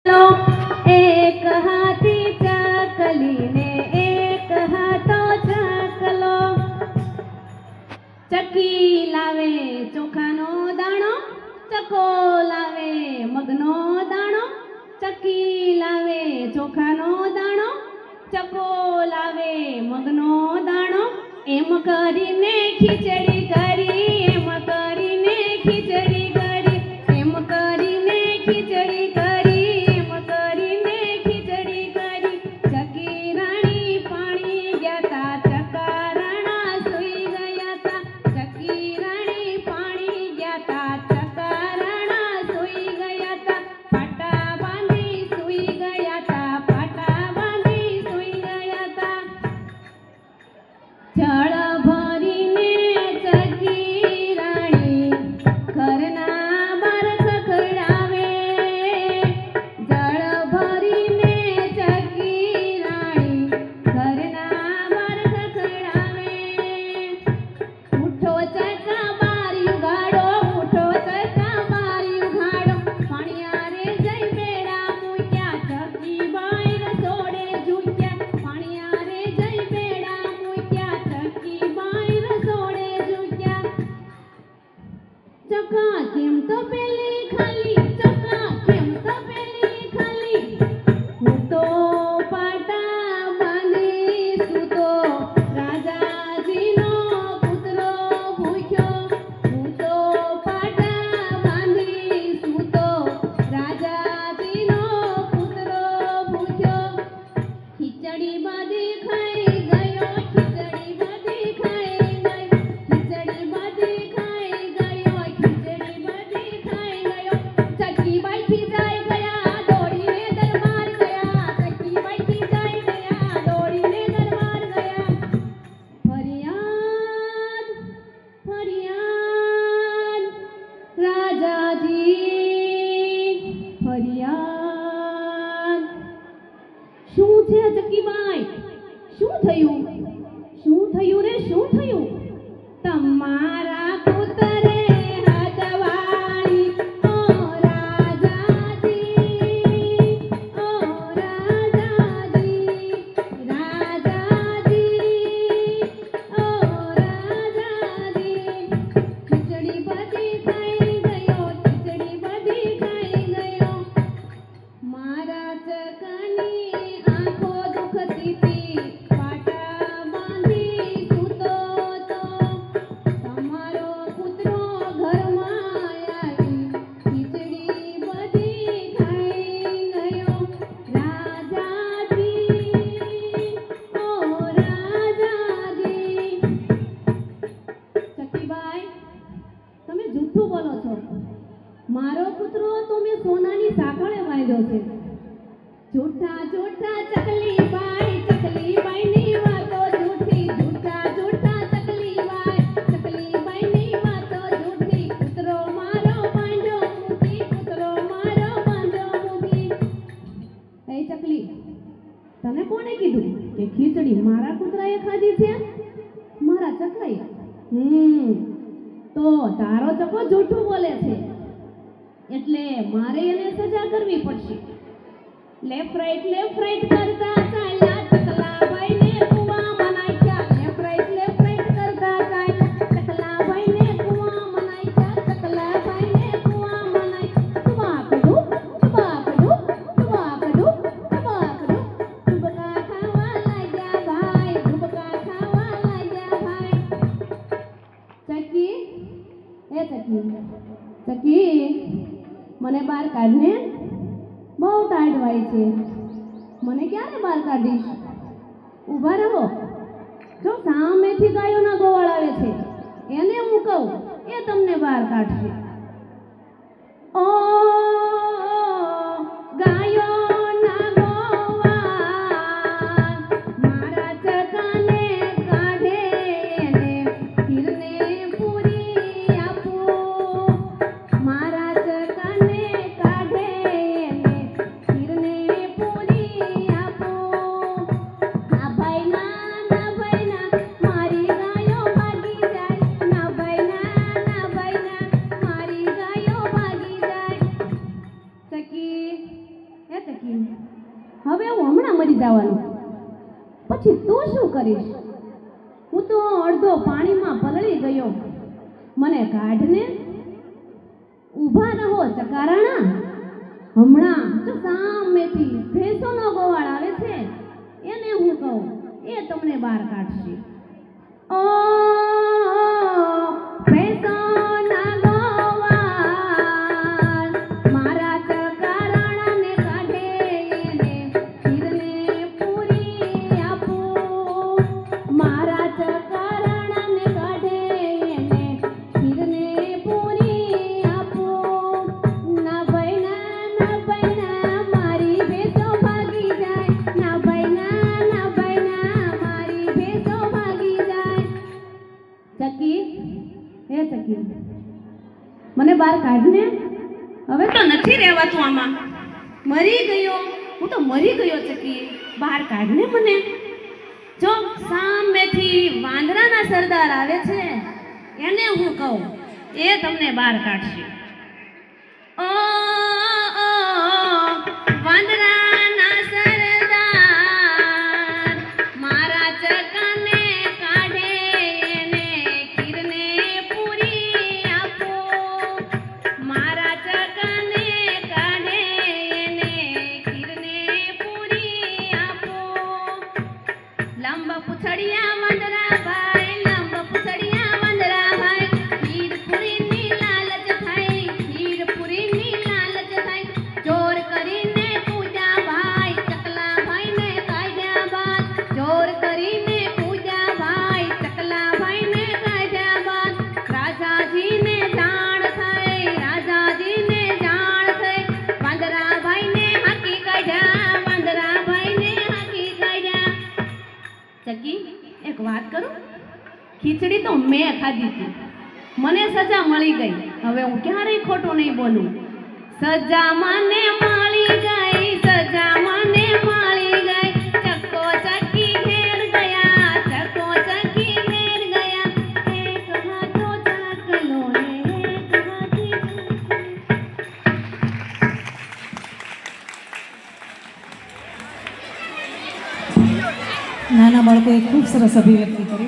एक हाथी चकली ने एक हाथो चकलो। चक्की लावे चोखानो दाणो, चको लावे मगनो दाणो। चक्की लावे चोखानो दाणो, चको लावे मगनो दाणो। एम करीने खीचड़ी करी, एम करीने खीचड़ी करी, एम करीने खीचड़ी करी, एम करीने खीचड़ी करी। चकी राणी पाणी गयाता, चकाराणा सुई गयाता। चकी राणी पाणी गयाता, चकाराणा सुई गयाता। पाटा बांधी सुई गयाता, पाटा बांधी सुई गयाता। जळ भरीने चकी राणी घरना बार खखडावे। जळ भरीने चकी राणी घरना बार खखडावे। उठो चका बारी उघाडो, उठो चका बारी उघाडो। पाणियारे जई बेड़ा मूक्या, चकी बाहेर सोडे झुक्या। पाणियारे जई बेड़ा मूक्या, चकी बाहेर सोडे झुक्या। चका केम तो पेली खाली, चका केम तो पेली खाली। હું તો પાટા બાંધી સૂતો, રાજાજીનો પુત્રો ભૂખ્યો। હું તો પાટા બાંધી સૂતો, રાજાજીનો પુત્રો ભૂખ્યો। ખીચડી બધી ખાઈ ગયો, ખીચડી બધી ખાઈ ગયો, ખીચડી બધી ખાઈ ગયો, ખીચડી બધી ખાઈ ગયો। ચકી બાઈ ખીજાઈ ગયા, દોડીને દરબાર ગયા। ચકી બાઈ ખીજાઈ ગયા, દોડીને દરબાર ગયા। ફરિયાદ ફરિયાદ રાજાજી, ફરિયાદ। શું છે ચકીબાઈ? શું થયું? શું થયું રે? શું થયું? તમારા પુત્રે હાથવાળી, ઓ રાજાજી, ઓ રાજાજી, રાજાજી, ઓ રાજાજી। ખીચડી બધી ખાઈ ગયો, ખીચડી બધી ખાઈ ગયો। મારા ચકાની આંખો દુખતી હતી, પાટા બાંધી સૂતો તો। તમારો પુત્રો ઘરમાં આવી, ખીચડી બધી ખાઈ ગયો। રાજાજી, ઓ રાજાજી। ચકીબાઈ, તમે જૂઠું બોલો છો। મારો પુત્રો તો મેં સોનાની સાંકળે બાંધ્યો છે। જૂઠા જૂઠા ચકલીબાઈ, ચકલીબાઈની વાતો જૂઠી। જૂઠા જૂઠા ચકલીબાઈ, ચકલીબાઈની વાતો જૂઠી। પુત્રો મારો બાંધ્યો મૂકી, પુત્રો મારો બાંધ્યો મૂકી। એ ચકલી, તને કોણે કીધું કે ખીચડી મારા કૂતરાએ ખાધી છે? મારા ચકાએ। તો તારો ચકો જૂઠું બોલે છે, એટલે મારે એને સજા કરવી પડશે। લેફ્ટ રાઈટ કરતા ચાલ્યા, ચકલાબાઈને કૂવામાં નાખ્યા। લેફ્ટ રાઈટ કરતા ચાલ્યા, ચકલાબાઈને કૂવામાં નાખ્યા। ચકલાબાઈને કૂવામાં નાખ્યા। ટુબાકડું ટુબાકડું ટુબાકડું ટુબાકડું। ડૂબકા ખાવા લાગ્યા ભાઈ, ડૂબકા ખાવા લાગ્યા ભાઈ। ચકી, એ ચકી, ચકી, મને બહાર કાઢને, બહુ ટાઈટ વાય છે। મને ક્યારે બહાર કાઢીશ? ઊભા રહો। જો સામેથી ગાયોના ગોવાળ આવે છે, એને હું કહું, એ તમને બહાર કાઢશે। ઓ ગાયોના ગોવાળ, મારા ચકાને કાઢે, એને ખીરને પૂરી આપું। મારા ચકાને કાઢે, એને ખીરને પૂરી આપું। ના ભાઈ ના મારી ગાયો ભાગી જાય। ના ભાઈ ના મારી ગાયો ભાગી જાય। હવે હું હમણાં મરી જવાનું. પછી તું શું કરીશ? હું તો અડધો પાણીમાં પલળી ગયો. મને કાઢને. ઊભા રહો ચકારાણા. હમણાં જો સામેથી ભેંસોનો ગોવાળ આવે છે એને હું કહું, એ તમને બહાર કાઢશે. ઓ ભેંસોના ગોવાળ મારા ચકારાણાને કાઢે, એને ખીરને પૂરી આપું. મારા ચકારાણાને કાઢે, એને ખીરને પૂરી આપું. ના ભાઈના મારી ભેંસો ભાગી જાય. ના ભાઈના મારી ભેંસો ભાગી જાય. ચકી, હે ચકી, મને બહાર કાઢને. હવે તો નથી રહેવાતું આમાં. મરી ગયો, હું તો મરી ગયો ચકી. બહાર કાઢને મને. જો સામેથી વાંદરાના સરદાર આવે છે એને હું કહું, એ તમને બહાર કાઢશે. ઓ વાંદરાના સરદાર મારા ચકાને કાઢે, એને ખીરને પૂરી આપો. મારા ચકાને કાઢે, એને ખીરને પૂરી આપો. લાંબા પૂછડિયા વાંદરા ભાઈ, લાંબા પૂછડિયા વાંદરા ભાઈ, ખીર પૂરીની લાલચ થાય, ખીર પૂરીની લાલચ થાય. ચોર કરીને પૂજા ભાઈ, ચકલા ભાઈને કાઢ્યા બાદ. ચોર કરીને પૂજા ભાઈ, ચકલા ભાઈને કાઢ્યા બાદ. રાજાજીને જાણ થઈ, રાજાજીને જાણ થઈ. વાંદરા ભાઈને હાંકી કાઢ્યા, વાંદરા ભાઈને હાંકી કાઢ્યા. ચકી, એક વાત કરું? ખીચડી તો મેં ખાધી હતી, મને સજા મળી ગઈ. હવે હું ક્યારેય ખોટું નહીં બોલું. સજા મને મળી ગઈ, સજા મને મળી ગઈ. ચક્કો ચક્કી ઘેર ગયા, ચક્કો ચક્કી ઘેર ગયા. એક હાથો ચાકલો ને એક હાથી નાના બાળકોએ ખૂબ સરસ અભિવ્યક્તિ કરી.